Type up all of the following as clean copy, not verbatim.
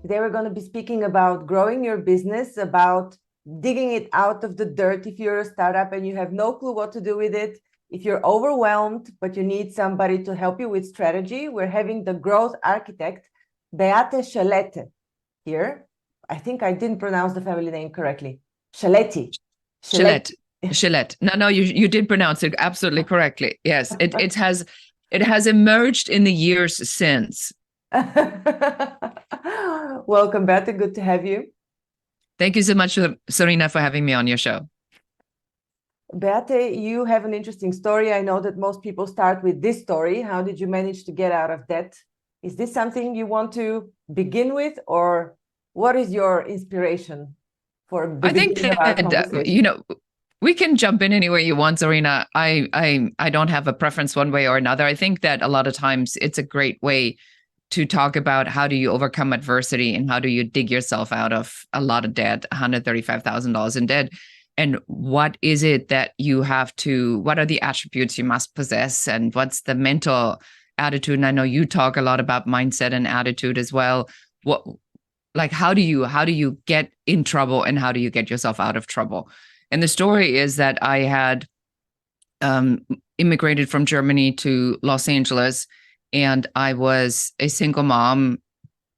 They were going to be speaking about growing your business, about digging it out of the dirt if you're a startup and you have no clue what to do with it. If you're overwhelmed, but you need somebody to help you with strategy, we're having the growth architect, Beate Chelette, here. I think I didn't pronounce the family name correctly. Chelette. Chelette. No, you did pronounce it absolutely correctly. Yes, it has emerged in the years since. Welcome, Beate. Good to have you. Thank you so much, Zorina, for having me on your show. Beate, you have an interesting story. I know that most people start with this story. How did you manage to get out of debt? Is this something you want to begin with, or what is your inspiration for the beginning of our conversation? We can jump in any way you want, Zorina. I don't have a preference one way or another. I think that a lot of times it's a great way to talk about how do you overcome adversity and how do you dig yourself out of a lot of debt, $135,000 in debt. And what is it that you have to, what are the attributes you must possess, and what's the mental attitude? And I know you talk a lot about mindset and attitude as well. How do you get in trouble, and how do you get yourself out of trouble? And the story is that I had immigrated from Germany to Los Angeles, and I was a single mom.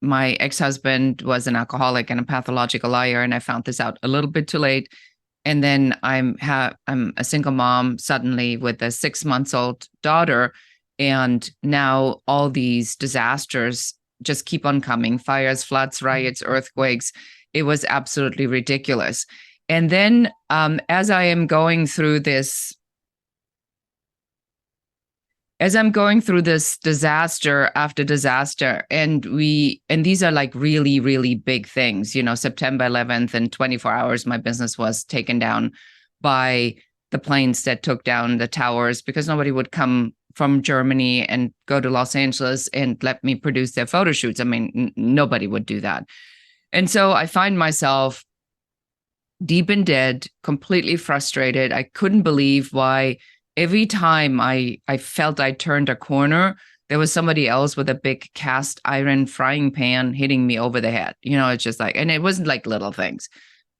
My ex-husband was an alcoholic and a pathological liar, and I found this out a little bit too late. And then I'm a single mom suddenly with a 6-month-old daughter. And now all these disasters just keep on coming: fires, floods, riots, earthquakes. It was absolutely ridiculous. And then as I'm going through this disaster after disaster, and these are like really, really big things, September 11th, in 24 hours, my business was taken down by the planes that took down the towers, because nobody would come from Germany and go to Los Angeles and let me produce their photo shoots. I mean, nobody would do that. And so I find myself deep in debt, completely frustrated. I couldn't believe why every time I felt I turned a corner, there was somebody else with a big cast iron frying pan hitting me over the head. It's just like, and it wasn't like little things.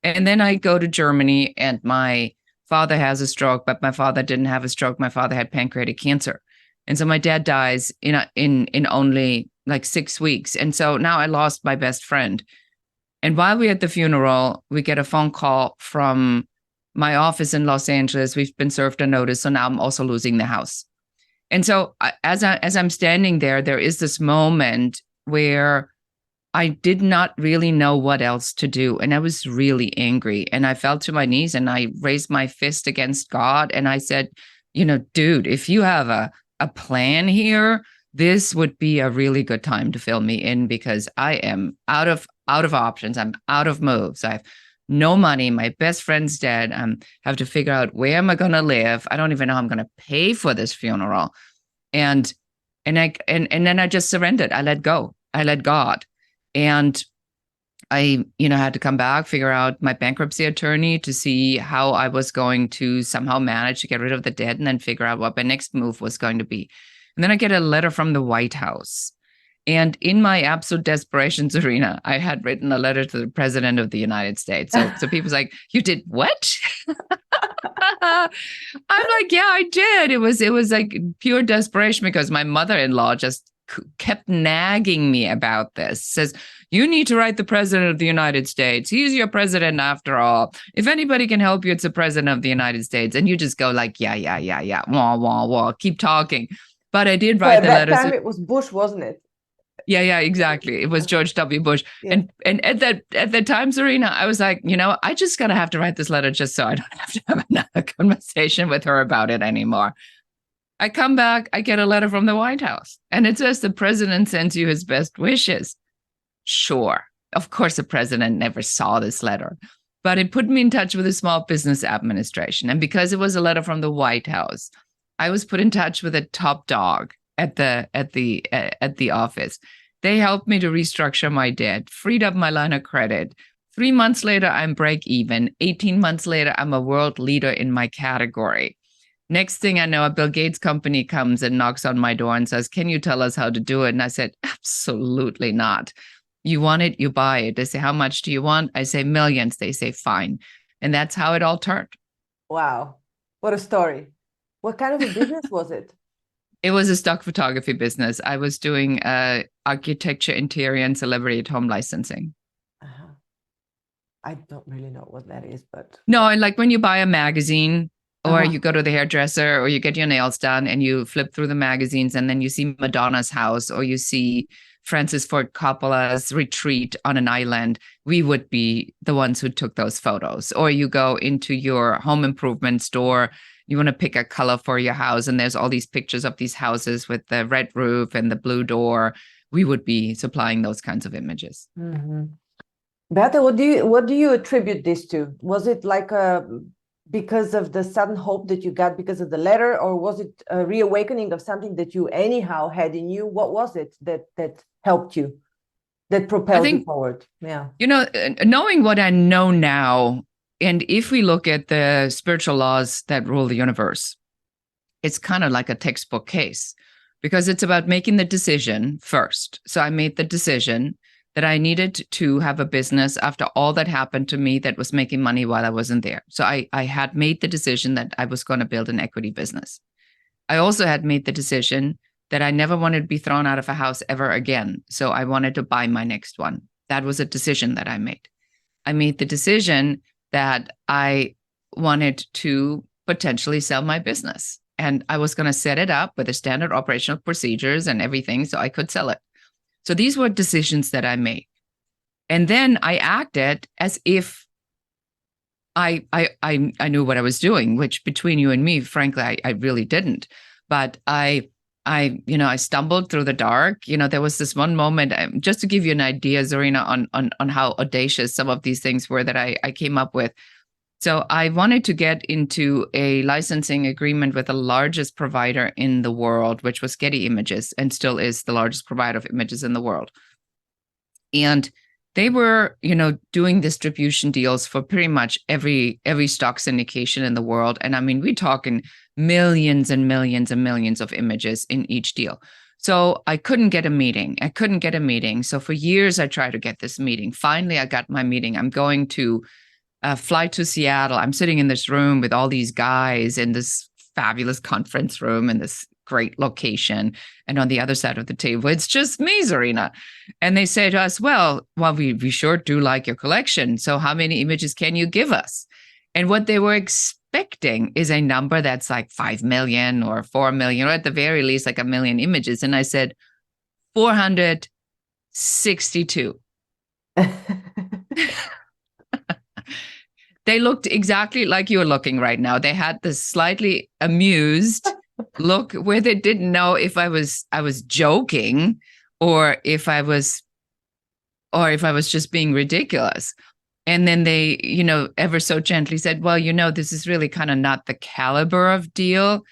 And then I go to Germany, and my father has a stroke, but my father didn't have a stroke. My father had pancreatic cancer. And so my dad dies in only like 6 weeks. And so now I lost my best friend. And while we're at the funeral, we get a phone call from my office in Los Angeles. We've been served a notice, so now I'm also losing the house. And so as I'm standing there, there is this moment where I did not really know what else to do. And I was really angry. And I fell to my knees and I raised my fist against God. And I said, dude, if you have a plan here, this would be a really good time to fill me in, because I am out of options. I'm out of moves. I have no money. My best friend's dead. I have to figure out, where am I going to live? I don't even know how I'm going to pay for this funeral. And then I just surrendered. I let go. I let God. And I, had to come back, figure out my bankruptcy attorney to see how I was going to somehow manage to get rid of the debt, and then figure out what my next move was going to be. And then I get a letter from the White House. And in my absolute desperation, Zorina, I had written a letter to the President of the United States. So people's like, you did what? I'm like, yeah, I did. It was like pure desperation, because my mother-in-law just kept nagging me about this. Says, you need to write the President of the United States. He's your president after all. If anybody can help you, it's the President of the United States. And you just go like, yeah, wah, wah, wah, keep talking. But I did write the letter. At that time it was Bush, wasn't it? Yeah, exactly. It was George W. Bush. Yeah. And at that time, Zorina, I was like, I just gotta have to write this letter just so I don't have to have another conversation with her about it anymore. I come back, I get a letter from the White House, and it says the president sends you his best wishes. Sure. Of course, the president never saw this letter, but it put me in touch with the Small Business Administration. And because it was a letter from the White House, I was put in touch with a top dog at the office. They helped me to restructure my debt, freed up my line of credit. 3 months later, I'm break even. 18 months later, I'm a world leader in my category. Next thing I know, a Bill Gates company comes and knocks on my door and says, can you tell us how to do it? And I said, absolutely not. You want it, you buy it. They say, how much do you want? I say millions. They say, fine. And that's how it all turned. Wow. What a story. What kind of a business was it? It was a stock photography business. I was doing architecture, interior, and celebrity at home licensing. Uh-huh. I don't really know what that is, but No, and like when you buy a magazine or Uh-huh. you go to the hairdresser or you get your nails done and you flip through the magazines and then you see Madonna's house or you see Francis Ford Coppola's retreat on an island, we would be the ones who took those photos. Or you go into your home improvement store, you want to pick a color for your house, and there's all these pictures of these houses with the red roof and the blue door. We would be supplying those kinds of images. Mm-hmm. Beate, what do you attribute this to? Was it like because of the sudden hope that you got because of the letter, or was it a reawakening of something that you anyhow had in you? What was it that helped you, that propelled you forward? Yeah. You know, knowing what I know now, and if we look at the spiritual laws that rule the universe, it's kind of like a textbook case because it's about making the decision first. So I made the decision that I needed to have a business after all that happened to me that was making money while I wasn't there. So I had made the decision that I was going to build an equity business. I also had made the decision that I never wanted to be thrown out of a house ever again. So I wanted to buy my next one. That was a decision that I made. I made the decision that I wanted to potentially sell my business. And I was going to set it up with the standard operational procedures and everything so I could sell it. So these were decisions that I made. And then I acted as if I knew what I was doing, which between you and me, frankly, I really didn't. But I stumbled through the dark. There was this one moment, just to give you an idea, Zorina, on how audacious some of these things were that I came up with. So I wanted to get into a licensing agreement with the largest provider in the world, which was Getty Images, and still is the largest provider of images in the world. And they were, doing distribution deals for pretty much every stock syndication in the world. And I mean, we're talking millions and millions and millions of images in each deal. So I couldn't get a meeting. So for years, I tried to get this meeting. Finally, I got my meeting. I'm going to fly to Seattle. I'm sitting in this room with all these guys in this fabulous conference room in this great location. And on the other side of the table, it's just me, Zorina. And they say to us, well, we sure do like your collection. So how many images can you give us? And what they were expecting is a number that's like 5 million or 4 million, or at the very least, like 1 million images. And I said, 462. They looked exactly like you're looking right now. They had this slightly amused look where they didn't know if I was joking or if I was just being ridiculous. And then they, ever so gently said, well, this is really kind of not the caliber of deal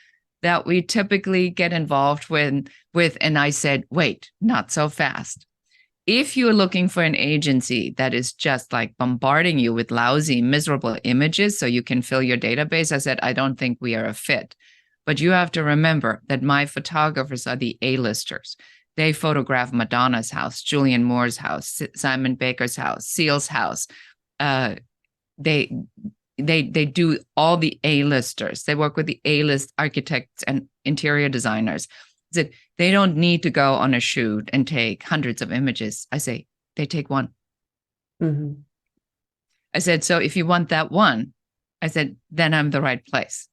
that we typically get involved with. And I said, wait, not so fast. If you're looking for an agency that is just like bombarding you with lousy, miserable images so you can fill your database, I said, I don't think we are a fit. But you have to remember that my photographers are the A-listers. They photograph Madonna's house, Julianne Moore's house, Simon Baker's house, Seal's house. They do all the A-listers. They work with the A-list architects and interior designers. That they don't need to go on a shoot and take hundreds of images. I say, they take one. Mm-hmm. I said, so if you want that one, I said, then I'm the right place.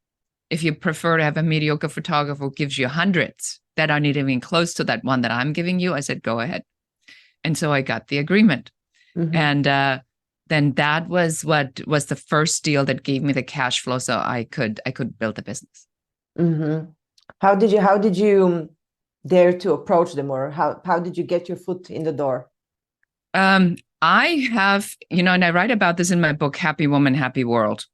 If you prefer to have a mediocre photographer who gives you hundreds that are not even close to that one that I'm giving you, I said, go ahead. And so I got the agreement. Mm-hmm. And then that was what was the first deal that gave me the cash flow so I could build a business. Mm-hmm. How did you dare to approach them, or how did you get your foot in the door? I have, and I write about this in my book, Happy Woman, Happy World.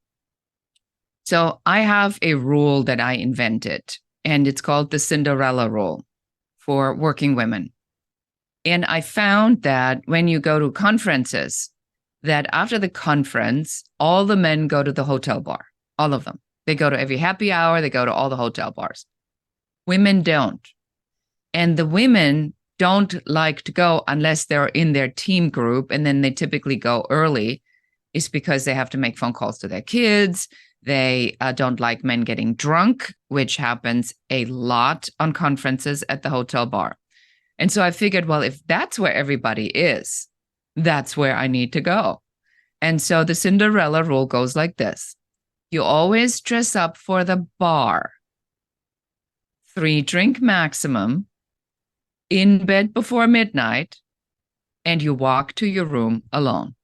So I have a rule that I invented, and it's called the Cinderella rule for working women. And I found that when you go to conferences, that after the conference, all the men go to the hotel bar, all of them. They go to every happy hour, they go to all the hotel bars. Women don't. And the women don't like to go unless they're in their team group, and then they typically go early, is because they have to make phone calls to their kids. They don't like men getting drunk, which happens a lot on conferences at the hotel bar. And so I figured, well, if that's where everybody is, that's where I need to go. And so the Cinderella rule goes like this. You always dress up for the bar, 3-drink maximum, in bed before midnight, and you walk to your room alone.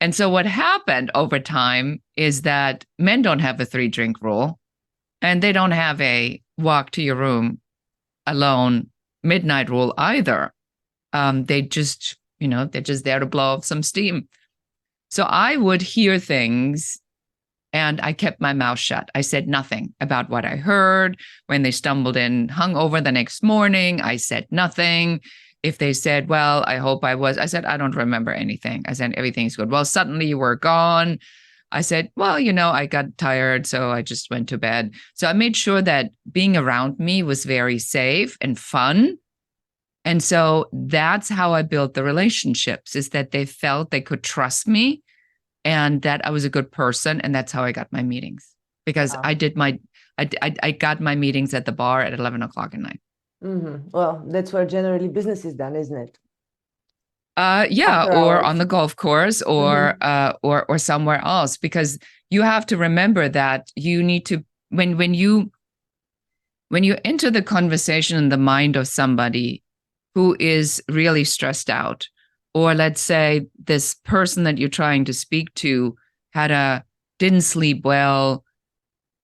And so what happened over time is that men don't have a 3-drink rule, and they don't have a walk to your room alone midnight rule either. They just, they're just there to blow off some steam. So I would hear things and I kept my mouth shut. I said nothing about what I heard. When they stumbled in hungover the next morning, I said nothing. If they said, well, I hope I said, I don't remember anything. I said, everything's good. Well, suddenly you were gone. I said, well, I got tired, so I just went to bed. So I made sure that being around me was very safe and fun. And so that's how I built the relationships, is that they felt they could trust me and that I was a good person. And that's how I got my meetings, because Wow. I got my meetings at the bar at 11 o'clock at night. Mm-hmm. Well, that's where generally business is done, isn't it? Yeah, After or hours. on the golf course, or or somewhere else, because you have to remember that you need to, when you enter the conversation in the mind of somebody who is really stressed out, or let's say this person that you're trying to speak to didn't sleep well,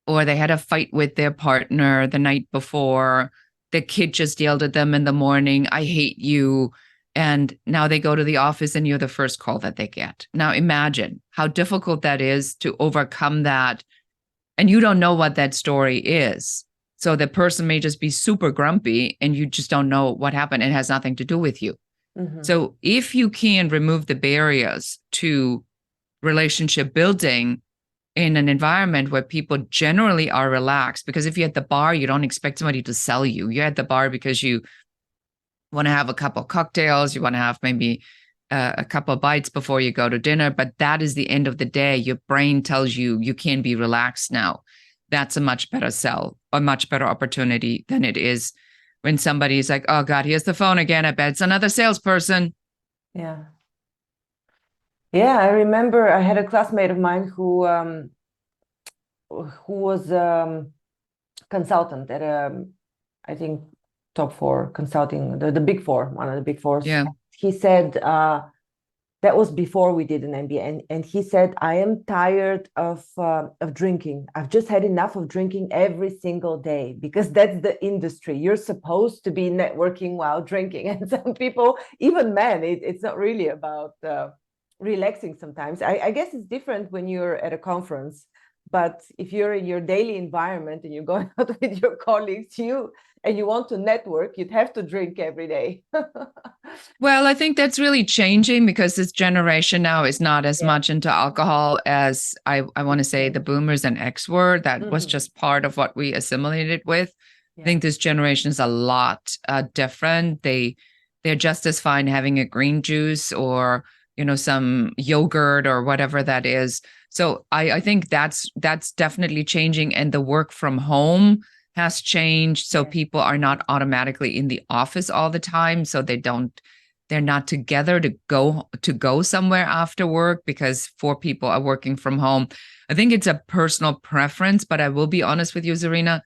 or they had a fight with their partner the night before, the kid just yelled at them in the morning, I hate you. And now they go to the office and you're the first call that they get. Now imagine how difficult that is to overcome that. And you don't know what that story is. So the person may just be super grumpy and you just don't know what happened. It has nothing to do with you. Mm-hmm. So if you can remove the barriers to relationship building in an environment where people generally are relaxed, because if you're at the bar, you don't expect somebody to sell you. You're at the bar because you want to have a couple of cocktails, you want to have maybe a couple of bites before you go to dinner, but that is the end of the day. Your brain tells you you can be relaxed now. That's a much better sell, a much better opportunity than it is when somebody's like, oh God, here's the phone again. I bet it's another salesperson. Yeah. Yeah, I remember I had a classmate of mine who was consultant at I think top 4 consulting, the big 4, one of the big 4s. Yeah. He said that was before we did an MBA, and he said, I am tired of drinking. I've just had enough of drinking every single day, because that's the industry. You're supposed to be networking while drinking, and some people, even men, it's not really about relaxing sometimes. I guess it's different when you're at a conference, but if you're in your daily environment and you're going out with your colleagues, and you want to network, you'd have to drink every day. Well, I think that's really changing, because this generation now is not as much into alcohol as I want to say the boomers and X were. That was just part of what we assimilated with. I think this generation is a lot different. They're just as fine having a green juice or some yogurt or whatever that is. So I think that's definitely changing, and the work from home has changed. So people are not automatically in the office all the time. So they're not together to go somewhere after work, because 4 people are working from home. I think it's a personal preference, but I will be honest with you, Zorina,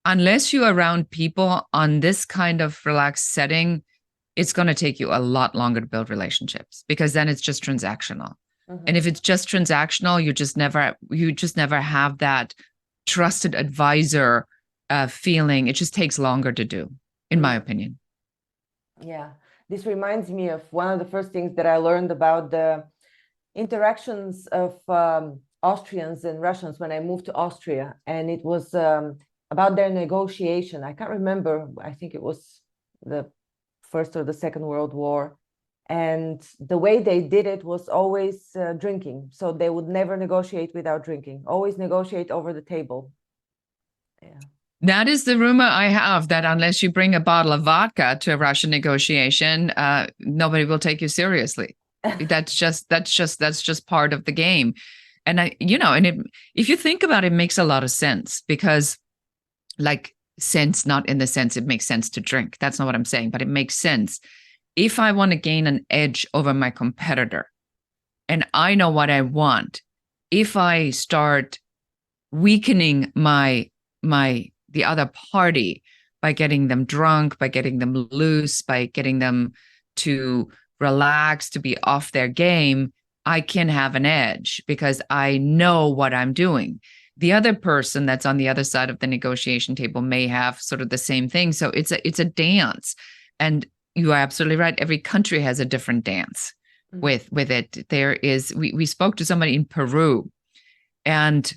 unless you're around people on this kind of relaxed setting, it's going to take you a lot longer to build relationships, because then it's just transactional. And if it's just transactional, you just never have that trusted advisor feeling. It just takes longer to do, in my opinion. Yeah, this reminds me of one of the first things that I learned about the interactions of Austrians and Russians when I moved to Austria, and it was about their negotiation. I can't remember. I think it was the First or the Second World War. And the way they did it was always drinking. So they would never negotiate without drinking, always negotiate over the table. Yeah. That is the rumor I have, that unless you bring a bottle of vodka to a Russian negotiation, nobody will take you seriously. That's just part of the game. And if you think about it, it makes a lot of sense, because like sense, not in the sense it makes sense to drink. That's not what I'm saying, but it makes sense. If I want to gain an edge over my competitor and I know what I want, if I start weakening the other party by getting them drunk, by getting them loose, by getting them to relax, to be off their game, I can have an edge because I know what I'm doing. The other person that's on the other side of the negotiation table may have sort of the same thing. So it's a dance. And you are absolutely right. Every country has a different dance with it. There is, we spoke to somebody in Peru, and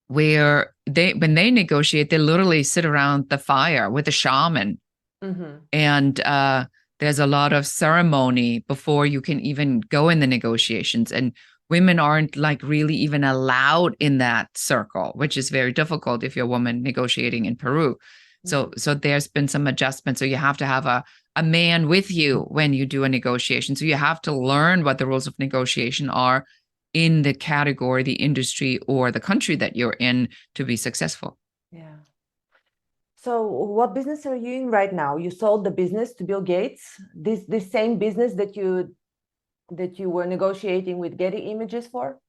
when they negotiate, they literally sit around the fire with a shaman. And there's a lot of ceremony before you can even go in the negotiations. And women aren't like really even allowed in that circle, which is very difficult if you're a woman negotiating in Peru. So there's been some adjustment. So you have to have a man with you when you do a negotiation. So you have to learn what the rules of negotiation are in the category, the industry, or the country that you're in to be successful. Yeah. So what business are you in right now? You sold the business to Bill Gates, this same business that you were negotiating with Getty Images for?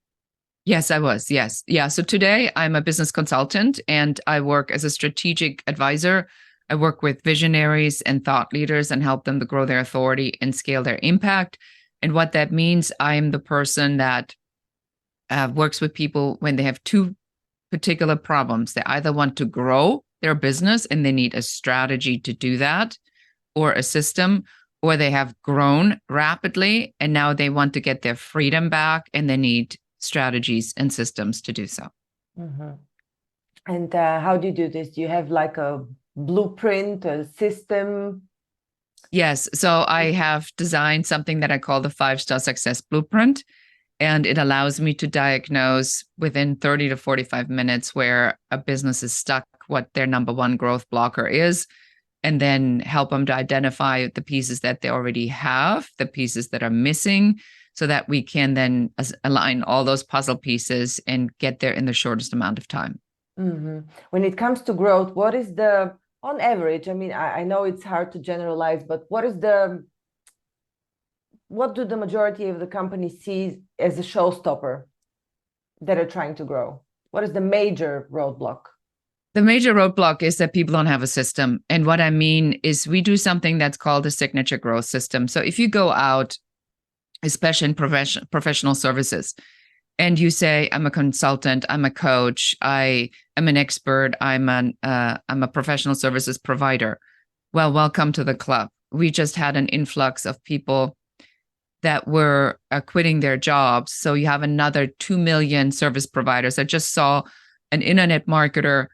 Yes, I was. Yes. Yeah. So today I'm a business consultant and I work as a strategic advisor. I work with visionaries and thought leaders and help them to grow their authority and scale their impact. And what that means, I'm the person that works with people when they have two particular problems. They either want to grow their business and they need a strategy to do that, or a system, or they have grown rapidly and now they want to get their freedom back and they need strategies and systems to do so. And how do you do this? Do you have like a blueprint, a system? Yes. So I have designed something that I call the 5-star success blueprint. And it allows me to diagnose within 30 to 45 minutes where a business is stuck, what their number one growth blocker is, and then help them to identify the pieces that they already have, the pieces that are missing, so that we can then align all those puzzle pieces and get there in the shortest amount of time. When it comes to growth, what is on average, I mean, I know it's hard to generalize, but what do the majority of the companies see as a showstopper that are trying to grow? What is the major roadblock? The major roadblock is that people don't have a system. And what I mean is we do something that's called a signature growth system. So if you go out, especially in professional services, and you say, I'm a consultant, I'm a coach, I am an expert, I'm a professional services provider. Well, welcome to the club. We just had an influx of people that were quitting their jobs. So you have another 2 million service providers. I just saw an internet marketer.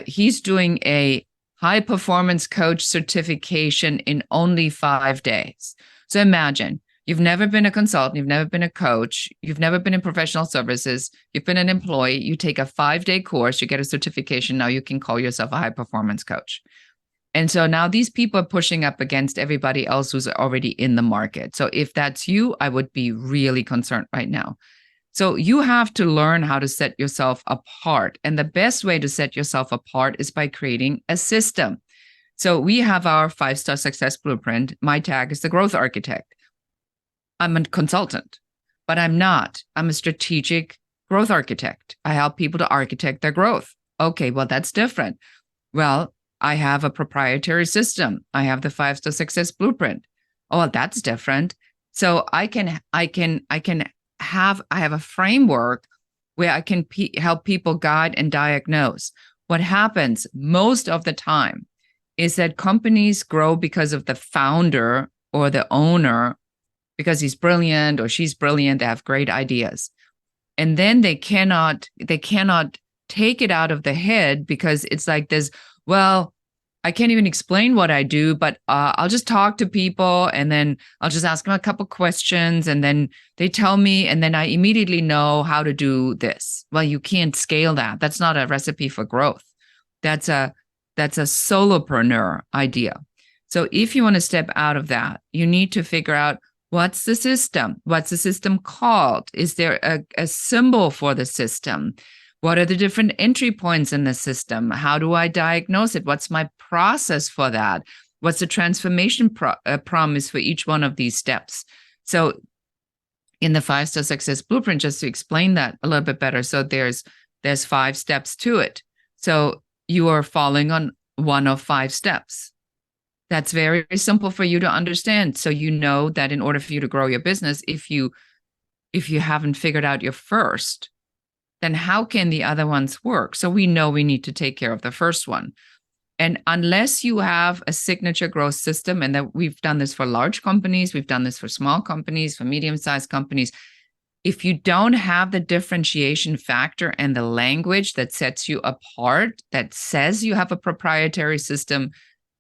He's doing a high performance coach certification in only 5 days. So imagine, you've never been a consultant, you've never been a coach, you've never been in professional services, you've been an employee, you take a 5-day course, you get a certification, now you can call yourself a high performance coach. And so now these people are pushing up against everybody else who's already in the market. So if that's you, I would be really concerned right now. So you have to learn how to set yourself apart. And the best way to set yourself apart is by creating a system. So we have our 5-star success blueprint. My tag is the growth architect. I'm a consultant, but I'm not. I'm a strategic growth architect. I help people to architect their growth. Okay, well, that's different. Well, I have a proprietary system. I have the 5-star success blueprint. Oh, well, that's different. So I have a framework where I can help people guide and diagnose. What happens most of the time is that companies grow because of the founder or the owner, because he's brilliant or she's brilliant. They have great ideas. And then they cannot take it out of the head because it's like this, well, I can't even explain what I do, but I'll just talk to people and then I'll just ask them a couple questions and then they tell me and then I immediately know how to do this. Well, you can't scale that. That's not a recipe for growth. That's a solopreneur idea. So if you want to step out of that, you need to figure out what's the system? What's the system called? Is there a symbol for the system? What are the different entry points in the system? How do I diagnose it? What's my process for that? What's the transformation promise for each one of these steps? So in the 5-Star Success Blueprint, just to explain that a little bit better, so there's 5 steps to it. So you are following on one of 5 steps. That's very simple for you to understand. So you know that in order for you to grow your business, if you haven't figured out your first, then how can the other ones work? So we know we need to take care of the first one. And unless you have a signature growth system, and that we've done this for large companies, we've done this for small companies, for medium-sized companies, if you don't have the differentiation factor and the language that sets you apart, that says you have a proprietary system,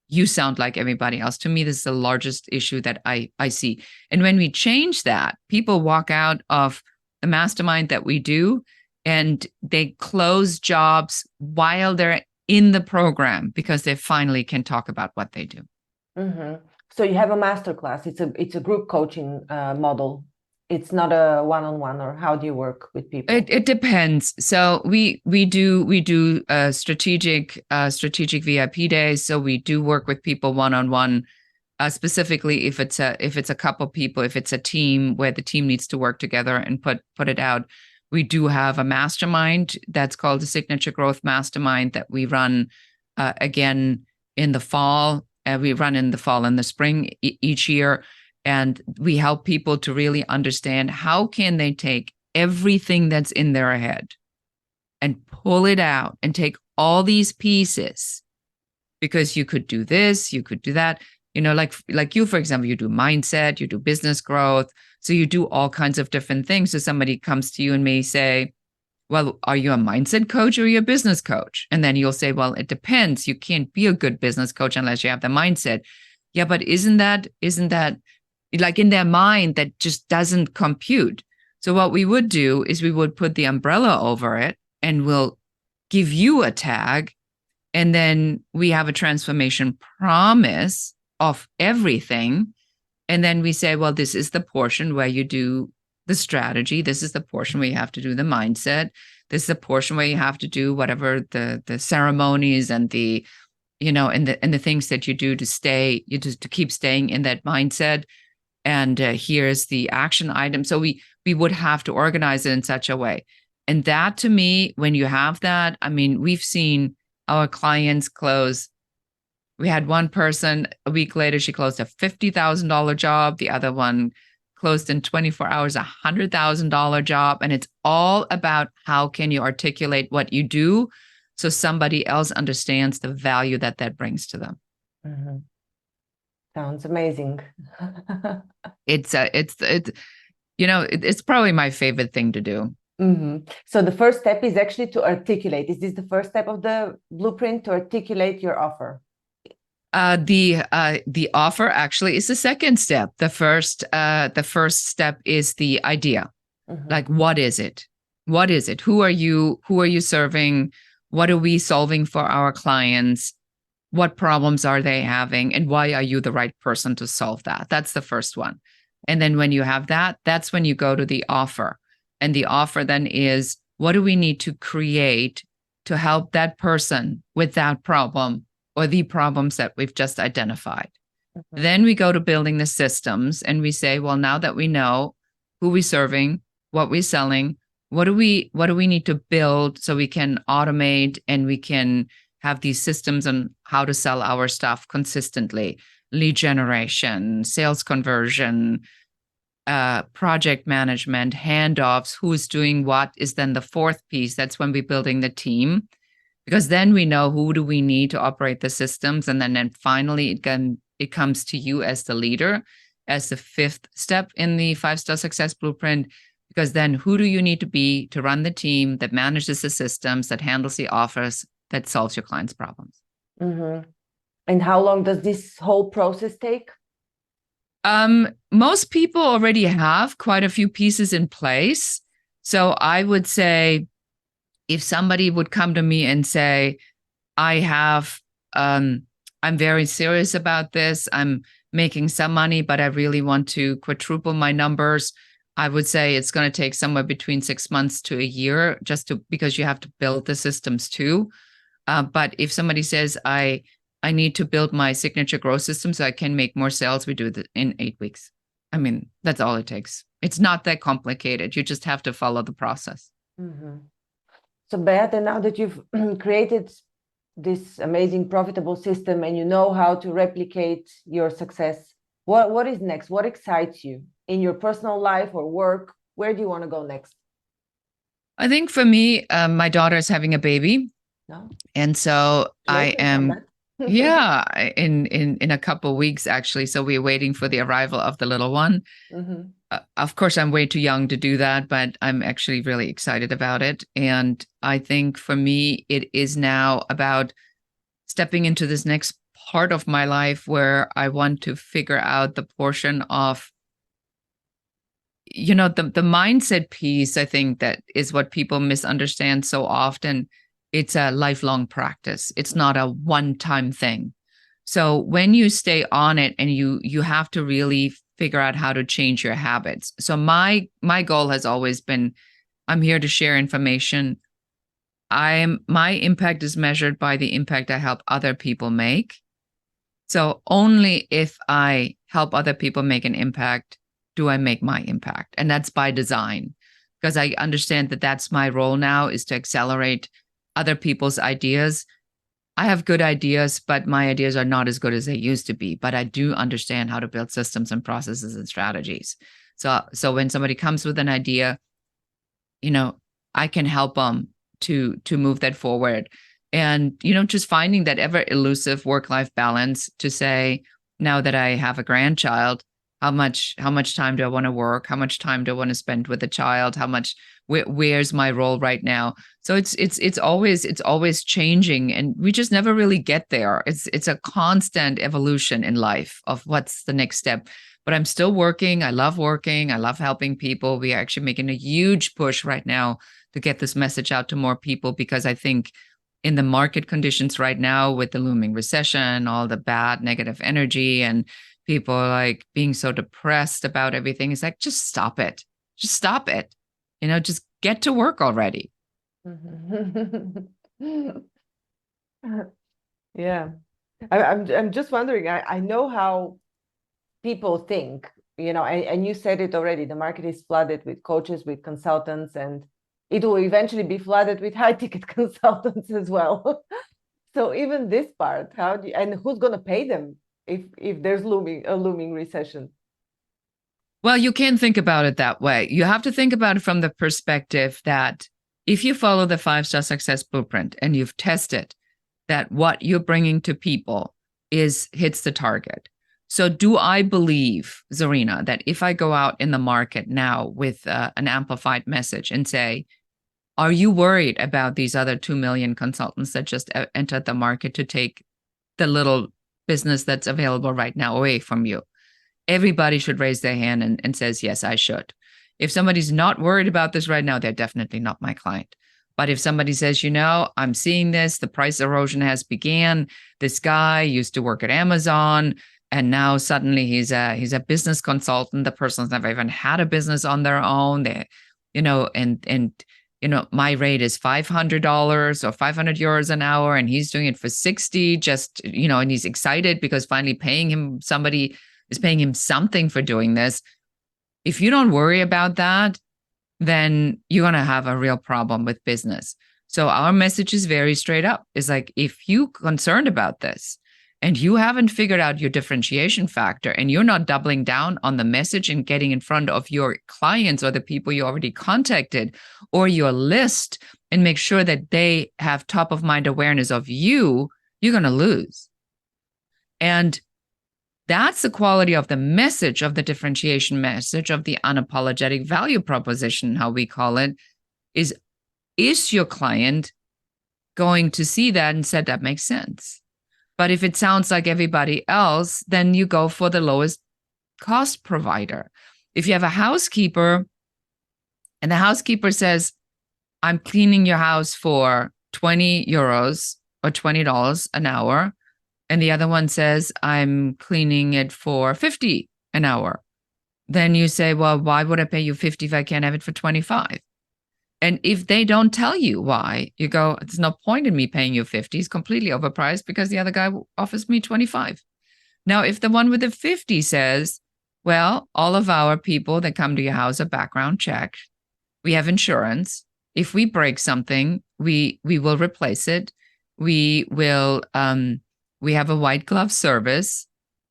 you sound like everybody else. To me, this is the largest issue that I see. And when we change that, people walk out of the mastermind that we do and they close jobs while they're in the program because they finally can talk about what they do. Mm-hmm. So you have a masterclass. It's a group coaching model. It's not a one-on-one, or how do you work with people? It depends. So we do strategic VIP days. So we do work with people one-on-one, specifically if it's a couple people, if it's a team where the team needs to work together and put it out. We do have a mastermind that's called the Signature Growth Mastermind that we run again in the fall. We run in the fall and the spring each year. And we help people to really understand how can they take everything that's in their head and pull it out and take all these pieces, because you could do this, you could do that. You know, like you, for example, you do mindset, you do business growth. So you do all kinds of different things. So somebody comes to you and may say, well, are you a mindset coach or are you a business coach? And then you'll say, well, it depends. You can't be a good business coach unless you have the mindset. Yeah, but isn't that like in their mind, that just doesn't compute. So what we would do is we would put the umbrella over it and we'll give you a tag. And then we have a transformation promise of everything. And then we say, well, this is the portion where you do the strategy. This is the portion where you have to do the mindset. This is the portion where you have to do whatever the ceremonies and the, you know, and the things that you do to keep staying in that mindset. And here's the action item. So we would have to organize it in such a way. And that, to me, when you have that, I mean, we've seen our clients close. We had one person, a week later, she closed a $50,000 job. The other one closed in 24 hours, a $100,000 job. And it's all about how can you articulate what you do so somebody else understands the value that brings to them. Mm-hmm. Sounds amazing. It's probably my favorite thing to do. Mm-hmm. So the first step is actually to articulate. Is this the first step of the blueprint, to articulate your offer? The offer actually is the second step. The first step is the idea. Mm-hmm. Like, what is it? What is it? Who are you? Who are you serving? What are we solving for our clients? What problems are they having? And why are you the right person to solve that? That's the first one. And then when you have that, that's when you go to the offer. And the offer then is, what do we need to create to help that person with that problem or the problems that we've just identified? Mm-hmm. Then we go to building the systems and we say, well, now that we know who we're serving, what we're selling, what do we need to build so we can automate and we can have these systems on how to sell our stuff consistently: lead generation, sales conversion, project management, handoffs, who's doing what is then the fourth piece. That's when we're building the team, because then we know who do we need to operate the systems. And then finally it comes to you as the leader, as the fifth step in the 5-Star Success Blueprint, because then who do you need to be to run the team that manages the systems, that handles the offers, that solves your clients' problems. Mm-hmm. And how long does this whole process take? Most people already have quite a few pieces in place. So I would say if somebody would come to me and say, I have, I'm very serious about this. I'm making some money, but I really want to quadruple my numbers. I would say it's going to take somewhere between 6 months to a year, because you have to build the systems too. But if somebody says, I need to build my signature growth system so I can make more sales, we do it in 8 weeks. I mean, that's all it takes. It's not that complicated. You just have to follow the process. Mm-hmm. So Beate, now that you've created this amazing profitable system and you know how to replicate your success, what is next? What excites you in your personal life or work? Where do you want to go next? I think for me, my daughter is having a baby. No? And so I am, Yeah. in a couple of weeks, actually. So we're waiting for the arrival of the little one. Mm-hmm. Of course, I'm way too young to do that, but I'm actually really excited about it. And I think for me, it is now about stepping into this next part of my life where I want to figure out the portion of, the mindset piece. I think that is what people misunderstand so often. It's a lifelong practice. It's not a one-time thing. So when you stay on it, and you have to really figure out how to change your habits. So my goal has always been, I'm here to share information. My impact is measured by the impact I help other people make. So only if I help other people make an impact do I make my impact. And that's by design, because I understand that that's my role now, is to accelerate other people's ideas. I have good ideas, but my ideas are not as good as they used to be. But I do understand how to build systems and processes and strategies. So when somebody comes with an idea, I can help them to move that forward. And, just finding that ever elusive work-life balance to say, now that I have a grandchild, how much time do I want to work? How much time do I want to spend with the child? Where's my role right now? So it's always changing, and we just never really get there. It's a constant evolution in life of what's the next step. But I'm still working. I love working. I love helping people. We are actually making a huge push right now to get this message out to more people, because I think in the market conditions right now, with the looming recession, all the bad negative energy, and people like being so depressed about everything, it's like, just stop it. Just stop it. Just get to work already. Yeah. I'm just wondering, I know how people think, and you said it already, the market is flooded with coaches, with consultants, and it will eventually be flooded with high ticket consultants as well. So even this part, and who's going to pay them if there's a looming recession? Well, you can't think about it that way. You have to think about it from the perspective that if you follow the 5-star success blueprint and you've tested that what you're bringing to people hits the target. So do I believe, Zorina, that if I go out in the market now with an amplified message and say, are you worried about these other 2 million consultants that just entered the market to take the little business that's available right now away from you? Everybody should raise their hand and says, yes, I should. If somebody's not worried about this right now, they're definitely not my client. But if somebody says, I'm seeing this, the price erosion has began. This guy used to work at Amazon, and now suddenly he's a business consultant. The person's never even had a business on their own. My rate is $500 or 500 euros an hour, and he's doing it for 60. And he's excited because finally somebody is paying him something for doing this. If you don't worry about that, then you're going to have a real problem with business. So our message is very straight up. It's like, if you're concerned about this and you haven't figured out your differentiation factor, and you're not doubling down on the message and getting in front of your clients or the people you already contacted or your list, and make sure that they have top of mind awareness of you, you're going to lose. And that's the quality of the message, of the differentiation message, of the unapologetic value proposition, how we call it, is your client going to see that and said, that makes sense? But if it sounds like everybody else, then you go for the lowest cost provider. If you have a housekeeper and the housekeeper says, I'm cleaning your house for 20 euros, or $20 an hour, and the other one says, I'm cleaning it for $50 an hour, then you say, well, why would I pay you $50 if I can't have it for $25? And if they don't tell you why, you go, there's no point in me paying you $50. It's completely overpriced because the other guy offers me $25. Now, if the one with the $50 says, well, all of our people that come to your house are background checked. We have insurance. If we break something, we will replace it. We have a white glove service.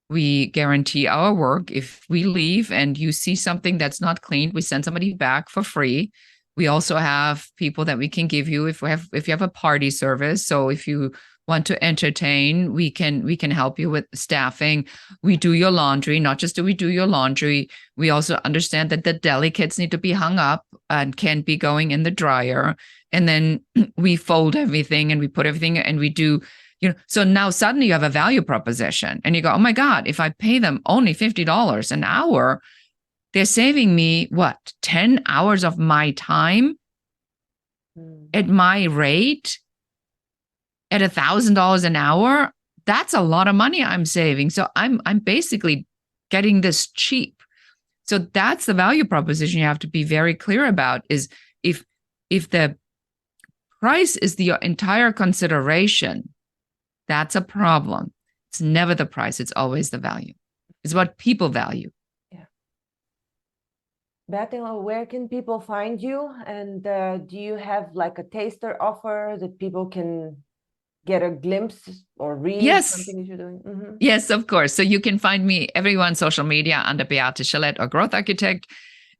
We guarantee our work. If we leave and you see something that's not cleaned, we send somebody back for free. We also have people that we can give you if you have a party service. So if you want to entertain, we can help you with staffing. We do your laundry. Not just do we do your laundry, we also understand that the deli kits need to be hung up and can't be going in the dryer. And then we fold everything and we put everything and we do, so now suddenly you have a value proposition and you go, oh my God, if I pay them only $50 an hour, they're saving me 10 hours of my time at my rate at $1,000 an hour. That's a lot of money I'm saving. So I'm basically getting this cheap. So that's the value proposition you have to be very clear about, is if the price is the entire consideration, that's a problem. It's never the price. It's always the value. It's what people value. Beate, where can people find you? And do you have like a taster offer that people can get a glimpse or read something that you're doing? Mm-hmm. Yes, of course. So you can find me everywhere on social media under Beate Chelette or Growth Architect,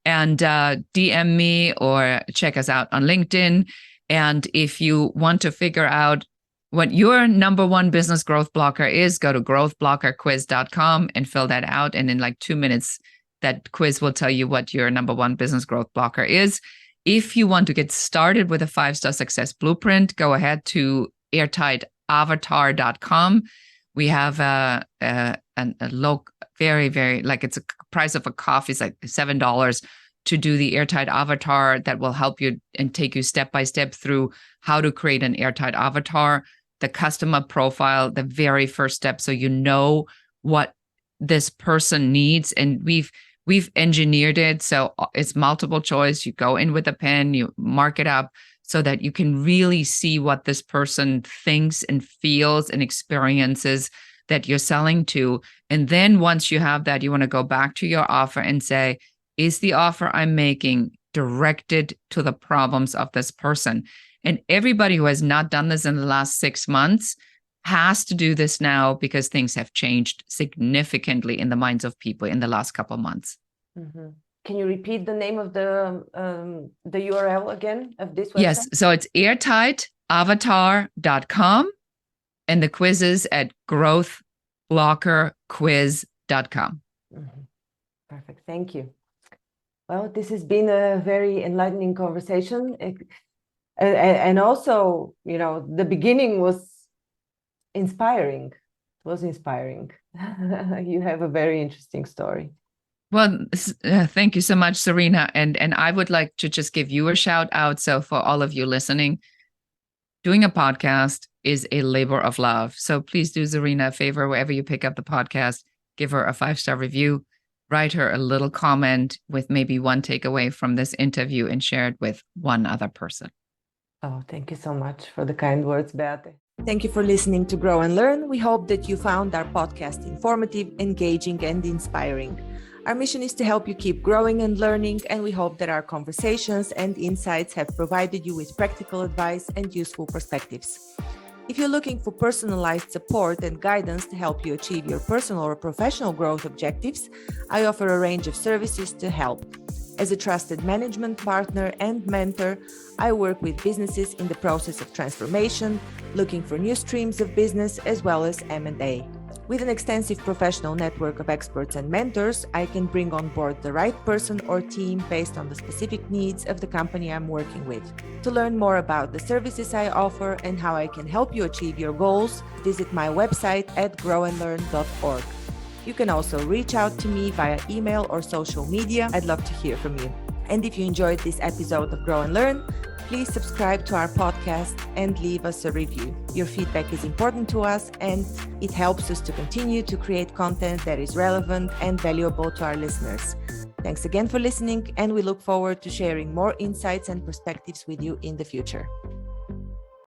and DM me or check us out on LinkedIn. And if you want to figure out what your number one business growth blocker is, go to growthblockerquiz.com and fill that out. And in like 2 minutes, that quiz will tell you what your number one business growth blocker is. If you want to get started with a 5-star success blueprint, go ahead to airtightavatar.com. We have a low, very, very, like it's a price of a coffee, it's like $7 to do the airtight avatar that will help you and take you step by step through how to create an airtight avatar, the customer profile, the very first step, so you know what this person needs. And we've engineered it so it's multiple choice. You go in with a pen, you mark it up so that you can really see what this person thinks and feels and experiences that you're selling to. And then once you have that, you want to go back to your offer and say, is the offer I'm making directed to the problems of this person? And everybody who has not done this in the last 6 months has to do this now, because things have changed significantly in the minds of people in the last couple of months. Mm-hmm. Can you repeat the name of the URL again of this website? Yes, so it's airtightavatar.com and the quiz is at growthblockerquiz.com. Mm-hmm. Perfect, thank you. Well, this has been a very enlightening conversation. And also, the beginning was inspiring. It was inspiring. You have a very interesting story. Well, thank you so much, Zorina. And I would like to just give you a shout out. So for all of you listening, doing a podcast is a labor of love. So please do Zorina a favor, wherever you pick up the podcast, give her a 5-star review, write her a little comment with maybe one takeaway from this interview, and share it with one other person. Oh, thank you so much for the kind words, Beate. Thank you for listening to Grow and Learn. We hope that you found our podcast informative, engaging, and inspiring. Our mission is to help you keep growing and learning, and we hope that our conversations and insights have provided you with practical advice and useful perspectives. If you're looking for personalized support and guidance to help you achieve your personal or professional growth objectives, I offer a range of services to help. As a trusted management partner and mentor, I work with businesses in the process of transformation, looking for new streams of business, as well as M&A. With an extensive professional network of experts and mentors, I can bring on board the right person or team based on the specific needs of the company I'm working with. To learn more about the services I offer and how I can help you achieve your goals, visit my website at grownlearn.org. You can also reach out to me via email or social media. I'd love to hear from you. And if you enjoyed this episode of Grow and Learn, please subscribe to our podcast and leave us a review. Your feedback is important to us and it helps us to continue to create content that is relevant and valuable to our listeners. Thanks again for listening, and we look forward to sharing more insights and perspectives with you in the future.